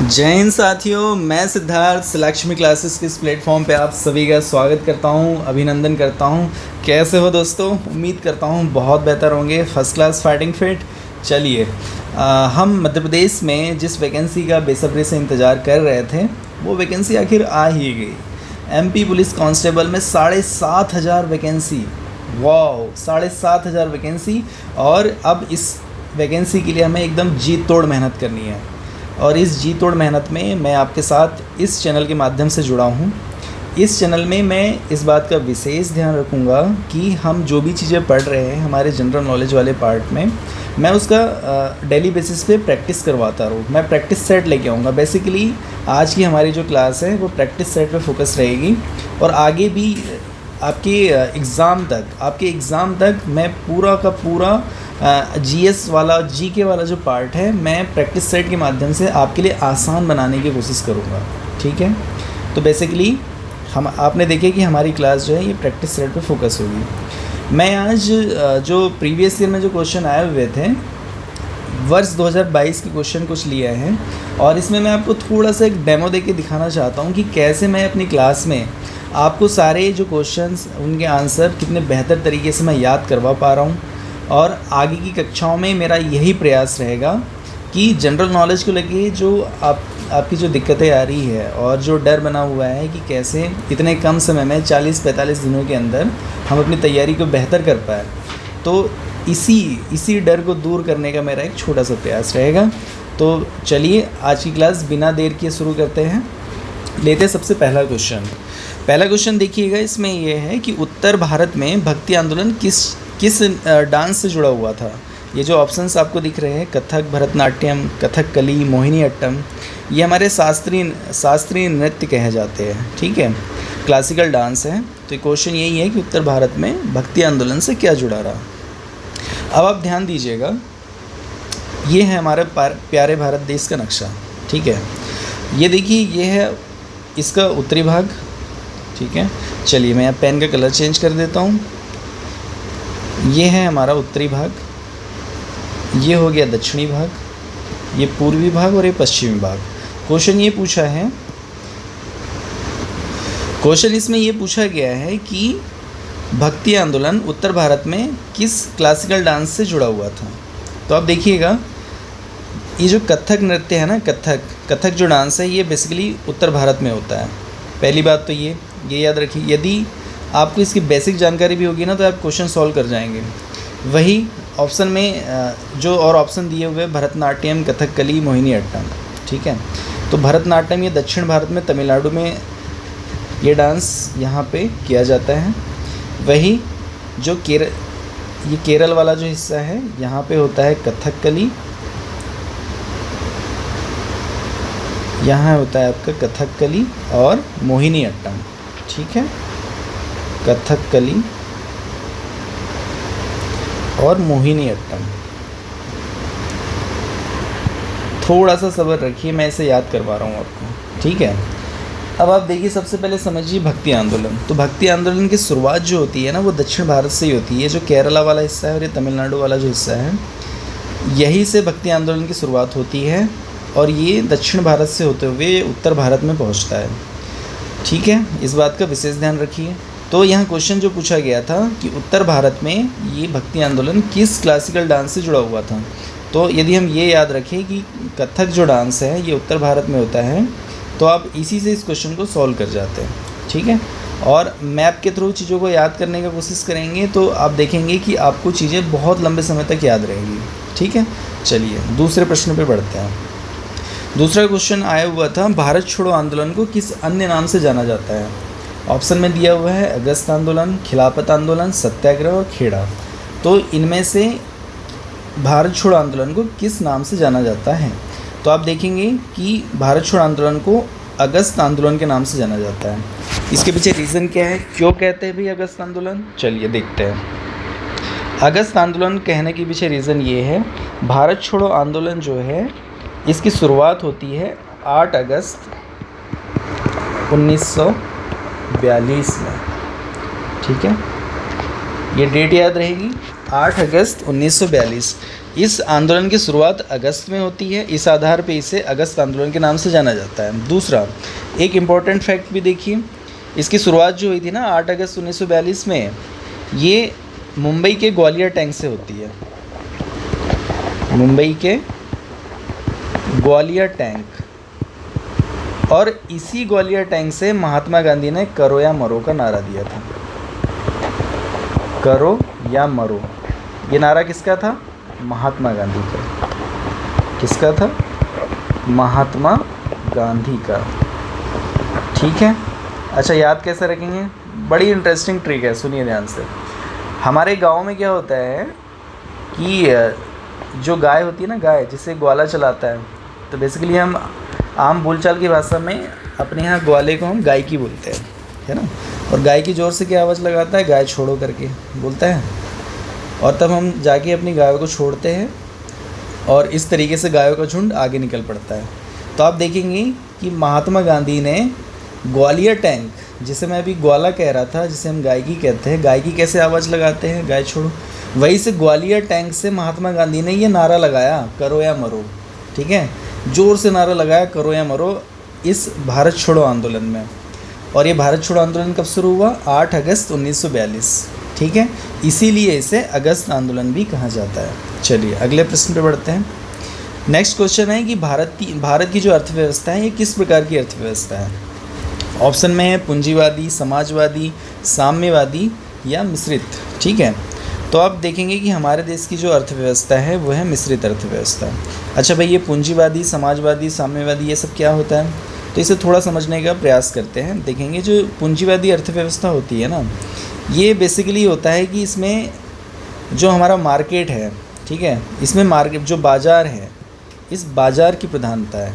जय हिंद साथियों, मैं सिद्धार्थ लक्ष्मी क्लासेस के इस प्लेटफॉर्म पे आप सभी का स्वागत करता हूं, अभिनंदन करता हूं। कैसे हो दोस्तों? उम्मीद करता हूं बहुत बेहतर होंगे, फर्स्ट क्लास फाइटिंग फिट। चलिए, हम मध्य प्रदेश में जिस वैकेंसी का बेसब्री से इंतज़ार कर रहे थे वो वैकेंसी आखिर आ ही गई। एमपी पुलिस कांस्टेबल में 7,500 वैकेंसी। वाह, 7,500 वैकेंसी। और अब इस वैकेंसी के लिए हमें एकदम जी तोड़ मेहनत करनी है। और इस जी तोड़ मेहनत में मैं आपके साथ इस चैनल के माध्यम से जुड़ा हूँ। इस चैनल में मैं इस बात का विशेष ध्यान रखूँगा कि हम जो भी चीज़ें पढ़ रहे हैं हमारे जनरल नॉलेज वाले पार्ट में, मैं उसका डेली बेसिस पे प्रैक्टिस करवाता रहूँ। मैं प्रैक्टिस सेट लेके आऊँगा। बेसिकली आज की हमारी जो क्लास है वो प्रैक्टिस सेट पे फोकस रहेगी। और आगे भी आपके एग्ज़ाम तक मैं पूरा का पूरा जीएस वाला, जीके वाला जो पार्ट है, मैं प्रैक्टिस सेट के माध्यम से आपके लिए आसान बनाने की कोशिश करूँगा। ठीक है, तो बेसिकली आपने देखे कि हमारी क्लास जो है ये प्रैक्टिस सेट पे फोकस होगी। मैं आज जो प्रीवियस ईयर में जो क्वेश्चन आए हुए थे, वर्ष 2022 के क्वेश्चन कुछ लिए हैं और इसमें मैं आपको थोड़ा सा एक डेमो देके दिखाना चाहता हूँ कि कैसे मैं अपनी क्लास में आपको सारे जो क्वेश्चंस, उनके आंसर कितने बेहतर तरीके से मैं याद करवा पा रहा हूँ। और आगे की कक्षाओं में मेरा यही प्रयास रहेगा कि जनरल नॉलेज को लेके जो आपकी जो दिक्कतें आ रही है और जो डर बना हुआ है कि कैसे इतने कम समय में 40-45 दिनों के अंदर हम अपनी तैयारी को बेहतर कर पाए, तो इसी डर को दूर करने का मेरा एक छोटा सा प्रयास रहेगा। तो चलिए आज की क्लास बिना देर किए शुरू करते हैं। लेते सबसे पहला क्वेश्चन देखिएगा। इसमें यह है कि उत्तर भारत में भक्ति आंदोलन किस डांस से जुड़ा हुआ था। ये जो ऑप्शंस आपको दिख रहे हैं, कथक, भरतनाट्यम, कथकली, मोहिनीअट्टम, ये हमारे शास्त्रीय नृत्य कहे जाते हैं। ठीक है, क्लासिकल डांस है। तो क्वेश्चन यही है कि उत्तर भारत में भक्ति आंदोलन से क्या जुड़ा रहा। अब आप ध्यान दीजिएगा, ये है हमारे प्यारे भारत देश का नक्शा। ठीक है, ये देखिए, ये है इसका उत्तरी भाग। ठीक है, चलिए मैं यहाँ पेन का कलर चेंज कर देता हूँ। ये है हमारा उत्तरी भाग, ये हो गया दक्षिणी भाग, ये पूर्वी भाग और ये पश्चिमी भाग। क्वेश्चन इसमें ये पूछा गया है कि भक्ति आंदोलन उत्तर भारत में किस क्लासिकल डांस से जुड़ा हुआ था। तो आप देखिएगा, ये जो कथक नृत्य है ना, कथक जो डांस है, ये बेसिकली उत्तर भारत में होता है। पहली बात तो ये याद रखिए। यदि आपको इसकी बेसिक जानकारी भी होगी ना तो आप क्वेश्चन सॉल्व कर जाएंगे। वही ऑप्शन में जो और ऑप्शन दिए हुए, भरतनाट्यम, कथकली, मोहिनीअट्टम। ठीक है, तो भरतनाट्यम ये दक्षिण भारत में, तमिलनाडु में ये डांस यहाँ पे किया जाता है। वही जो ये केरल वाला जो हिस्सा है, यहाँ पे होता है कथकली, यहाँ होता है आपका कथकली और मोहिनीअट्टम। ठीक है, कथकली और मोहिनीअट्टम। थोड़ा सा सब्र रखिए, मैं इसे याद करवा रहा हूँ आपको। ठीक है, अब आप देखिए, सबसे पहले समझिए भक्ति आंदोलन। तो भक्ति आंदोलन की शुरुआत जो होती है ना, वो दक्षिण भारत से ही होती है। जो केरला वाला हिस्सा है और ये तमिलनाडु वाला जो हिस्सा है, यहीं से भक्ति आंदोलन की शुरुआत होती है और ये दक्षिण भारत से होते हुए उत्तर भारत में पहुंचता है। ठीक है, इस बात का विशेष ध्यान रखिए। तो यहाँ क्वेश्चन जो पूछा गया था कि उत्तर भारत में ये भक्ति आंदोलन किस क्लासिकल डांस से जुड़ा हुआ था, तो यदि हम ये याद रखें कि कथक जो डांस है ये उत्तर भारत में होता है, तो आप इसी से इस क्वेश्चन को सॉल्व कर जाते हैं। ठीक है, और मैप के थ्रू चीज़ों को याद करने की कोशिश करेंगे तो आप देखेंगे कि आपको चीज़ें बहुत लंबे समय तक याद रहेंगी। ठीक है, चलिए दूसरे प्रश्न पे बढ़ते हैं। दूसरा क्वेश्चन आया हुआ था, भारत छोड़ो आंदोलन को किस अन्य नाम से जाना जाता है। ऑप्शन में दिया हुआ है अगस्त आंदोलन, खिलाफत आंदोलन, सत्याग्रह और खेड़ा। तो इनमें से भारत छोड़ो आंदोलन को किस नाम से जाना जाता है। तो आप देखेंगे कि भारत छोड़ो आंदोलन को अगस्त आंदोलन के नाम से जाना जाता है। इसके पीछे रीज़न क्या है, क्यों कहते हैं भाई अगस्त आंदोलन, चलिए देखते हैं। अगस्त आंदोलन कहने के पीछे रीज़न ये है, भारत छोड़ो आंदोलन जो है इसकी शुरुआत होती है 8 अगस्त 1942 में। ठीक है, ये डेट याद रहेगी, 8 अगस्त 1942। इस आंदोलन की शुरुआत अगस्त में होती है, इस आधार पे इसे अगस्त आंदोलन के नाम से जाना जाता है। दूसरा, एक इम्पॉर्टेंट फैक्ट भी देखिए, इसकी शुरुआत जो हुई थी ना 8 अगस्त 1942 में, ये मुंबई के ग्वालियर टैंक से होती है। मुंबई के ग्वालियर टैंक, और इसी ग्वालियर टैंक से महात्मा गांधी ने करो या मरो का नारा दिया था। करो या मरो, ये नारा किसका था? महात्मा गांधी का। किसका था? महात्मा गांधी का। ठीक है। अच्छा, याद कैसे रखेंगे? बड़ी इंटरेस्टिंग ट्रिक है, सुनिए ध्यान से। हमारे गांव में क्या होता है कि जो गाय होती है ना, गाय जिसे ग्वाला चलाता है, तो बेसिकली हम आम बोलचाल की भाषा में अपने यहाँ ग्वाले को हम गाय की बोलते हैं, है ना। और गाय की ज़ोर से क्या आवाज़ लगाता है? गाय छोड़ो करके बोलता है। और तब हम जाके अपनी गायों को छोड़ते हैं और इस तरीके से गायों का झुंड आगे निकल पड़ता है। तो आप देखेंगे कि महात्मा गांधी ने ग्वालियर टैंक, जिसे मैं अभी ग्वाला कह रहा था, जिसे हम गायकी कहते हैं, गायकी कैसे आवाज़ लगाते हैं? गाय छोड़ो। वहीं से ग्वालियर टैंक से महात्मा गांधी ने ये नारा लगाया, करो या मरो। ठीक है, ज़ोर से नारा लगाया, करो या मरो, इस भारत छोड़ो आंदोलन में। और ये भारत छोड़ो आंदोलन कब शुरू हुआ? 8 अगस्त 1942। ठीक है, इसीलिए इसे अगस्त आंदोलन भी कहा जाता है। चलिए अगले प्रश्न पे बढ़ते हैं। नेक्स्ट क्वेश्चन है कि भारत की जो अर्थव्यवस्था है, ये किस प्रकार की अर्थव्यवस्था है? ऑप्शन में है पूंजीवादी, समाजवादी, साम्यवादी या मिश्रित। ठीक है, तो आप देखेंगे कि हमारे देश की जो अर्थव्यवस्था है वो है मिश्रित अर्थव्यवस्था। अच्छा भाई, ये पूंजीवादी, समाजवादी, साम्यवादी, ये सब क्या होता है? तो इसे थोड़ा समझने का प्रयास करते हैं। देखेंगे जो पूंजीवादी अर्थव्यवस्था होती है ना, ये बेसिकली होता है कि इसमें जो हमारा मार्केट है, ठीक है, इसमें मार्केट जो बाज़ार है, इस बाज़ार की प्रधानता है,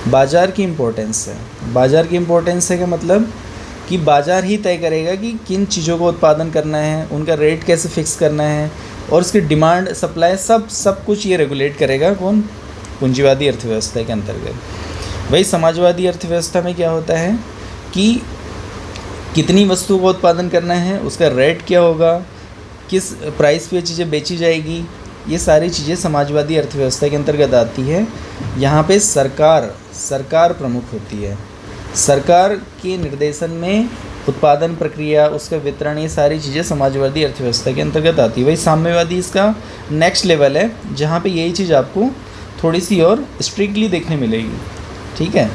बाज़ार की इम्पोर्टेंस है। बाज़ार की इम्पोर्टेंस है का मतलब कि बाज़ार ही तय करेगा कि किन चीज़ों का उत्पादन करना है, उनका रेट कैसे फिक्स करना है, और उसकी डिमांड, सप्लाई, सब कुछ ये रेगुलेट करेगा। कौन? पूंजीवादी अर्थव्यवस्था के अंतर्गत। वही समाजवादी अर्थव्यवस्था में क्या होता है कि कितनी वस्तुओं का उत्पादन करना है, उसका रेट क्या होगा, किस प्राइस पे चीज़ें बेची जाएगी, ये सारी चीज़ें समाजवादी अर्थव्यवस्था के अंतर्गत आती है। यहाँ पे सरकार प्रमुख होती है। सरकार के निर्देशन में उत्पादन प्रक्रिया, उसका वितरण, ये सारी चीज़ें समाजवादी अर्थव्यवस्था के अंतर्गत आती है। वही साम्यवादी इसका नेक्स्ट लेवल है, जहाँ पे यही चीज़ आपको थोड़ी सी और स्ट्रिक्टली देखने मिलेगी। ठीक है,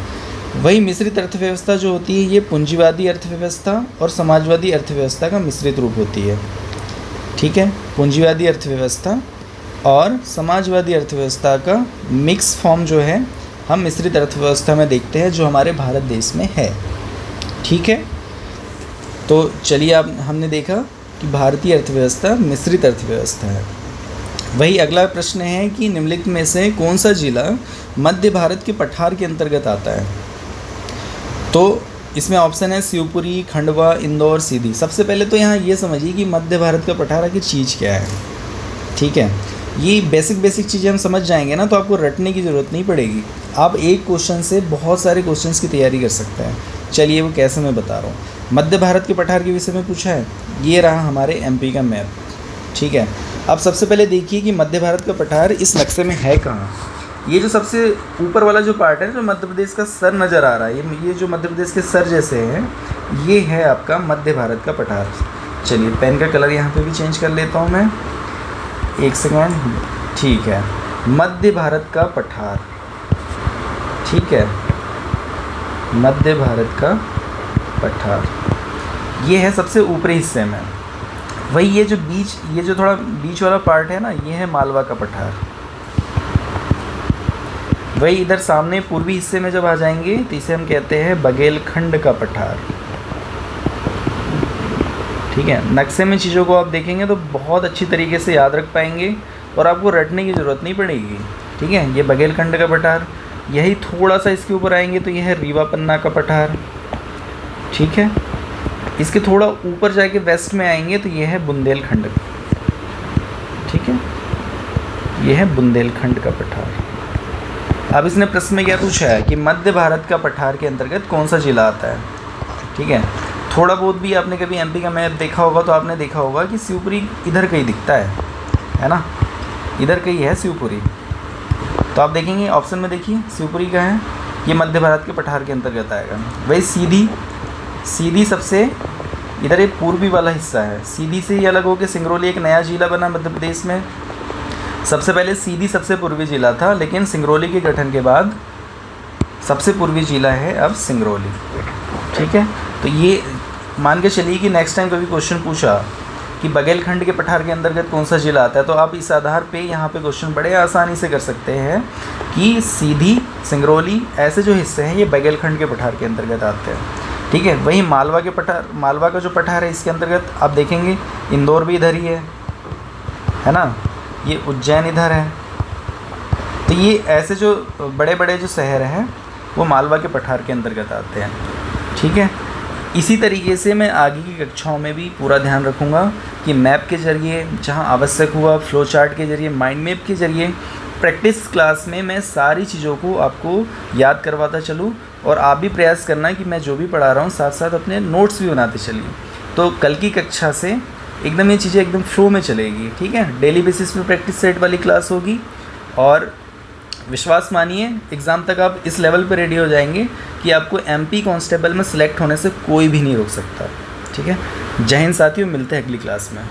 वही मिश्रित अर्थव्यवस्था जो होती है, ये पूंजीवादी अर्थव्यवस्था और समाजवादी अर्थव्यवस्था का मिश्रित रूप होती है। ठीक है, पूंजीवादी अर्थव्यवस्था और समाजवादी अर्थव्यवस्था का मिक्स फॉर्म जो है हम मिश्रित अर्थव्यवस्था में देखते हैं, जो हमारे भारत देश में है। ठीक है, तो चलिए अब हमने देखा कि भारतीय अर्थव्यवस्था मिश्रित अर्थव्यवस्था है। वही अगला प्रश्न है कि निम्नलिखित में से कौन सा जिला मध्य भारत के पठार के अंतर्गत आता है? तो इसमें ऑप्शन है शिवपुरी, खंडवा, इंदौर, सीधी। सबसे पहले तो यहाँ ये समझिए कि मध्य भारत का पठार की चीज़ क्या है। ठीक है, ये बेसिक चीज़ें हम समझ जाएंगे ना, तो आपको रटने की ज़रूरत नहीं पड़ेगी। आप एक क्वेश्चन से बहुत सारे क्वेश्चंस की तैयारी कर सकते हैं। चलिए वो कैसे मैं बता रहा हूँ। मध्य भारत के पठार के विषय में पूछा है, ये रहा हमारे एमपी का मैप। ठीक है, अब सबसे पहले देखिए कि मध्य भारत का पठार इस नक्शे में है कहाँ। ये जो सबसे ऊपर वाला जो पार्ट है, जो मध्य प्रदेश का सर नज़र आ रहा है, ये जो मध्य प्रदेश के सर जैसे हैं, ये है आपका मध्य भारत का पठार। चलिए पेन का कलर यहाँ पे भी चेंज कर लेता हूँ मैं, एक सेकेंड। ठीक है, मध्य भारत का पठार। ठीक है, मध्य भारत का पठार ये है सबसे ऊपरी हिस्से में। वही ये जो थोड़ा बीच वाला पार्ट है ना, ये है मालवा का पठार। वही इधर सामने पूर्वी हिस्से में जब आ जाएंगे तो इसे हम कहते हैं बघेलखंड का पठार। ठीक है, नक्शे में चीज़ों को आप देखेंगे तो बहुत अच्छी तरीके से याद रख पाएंगे और आपको रटने की ज़रूरत नहीं पड़ेगी। ठीक है, ये बघेलखंड का पठार। यही थोड़ा सा इसके ऊपर आएंगे तो यह है रीवा पन्ना का पठार। ठीक है, इसके थोड़ा ऊपर जाके वेस्ट में आएंगे तो यह है बुंदेलखंड। ठीक है, यह है बुंदेलखंड का पठार। अब इसने प्रश्न में क्या पूछा है कि मध्य भारत का पठार के अंतर्गत कौन सा जिला आता है। ठीक है, थोड़ा बहुत भी आपने कभी एमपी का मैप देखा होगा तो आपने देखा होगा कि शिवपुरी इधर कहीं दिखता है ना, इधर कहीं है शिवपुरी, तो आप देखेंगे ऑप्शन में, देखिए शिवपुरी का है, ये मध्य भारत के पठार के अंतर्गत आएगा। वही सीधी सबसे इधर एक पूर्वी वाला हिस्सा है, सीधी से ही अलग होकर सिंगरौली एक नया जिला बना मध्य प्रदेश में। सबसे पहले सीधी सबसे पूर्वी जिला था, लेकिन सिंगरौली के गठन के बाद सबसे पूर्वी जिला है अब सिंगरौली। ठीक है, तो ये मान के चलिए कि नेक्स्ट टाइम कभी क्वेश्चन पूछा कि बघेलखंड के पठार के अंतर्गत कौन सा जिला आता है, तो आप इस आधार पे यहाँ पे क्वेश्चन बड़े आसानी से कर सकते हैं कि सीधी, सिंगरौली ऐसे जो हिस्से हैं ये बघेलखंड के पठार के अंतर्गत आते हैं। ठीक है, वहीं मालवा का जो पठार है इसके अंतर्गत आप देखेंगे इंदौर भी इधर ही है ना, ये उज्जैन इधर है। तो ये ऐसे जो बड़े बड़े जो शहर हैं वो मालवा के पठार के अंतर्गत आते हैं। ठीक है, इसी तरीके से मैं आगे की कक्षाओं में भी पूरा ध्यान रखूँगा कि मैप के ज़रिए जहाँ आवश्यक हुआ, फ्लो चार्ट के ज़रिए, माइंड मैप के ज़रिए, प्रैक्टिस क्लास में मैं सारी चीज़ों को आपको याद करवाता चलूँ। और आप भी प्रयास करना कि मैं जो भी पढ़ा रहा हूँ साथ साथ अपने नोट्स भी बनाते चलिए, तो कल की कक्षा से एकदम ये चीज़ें एकदम फ्लो में चलेगी। ठीक है, डेली बेसिस पे प्रैक्टिस सेट वाली क्लास होगी, और विश्वास मानिए एग्ज़ाम तक आप इस लेवल पे रेडी हो जाएंगे कि आपको एमपी कांस्टेबल में सिलेक्ट होने से कोई भी नहीं रोक सकता। ठीक है, जय हिंद साथियों, मिलते हैं अगली क्लास में।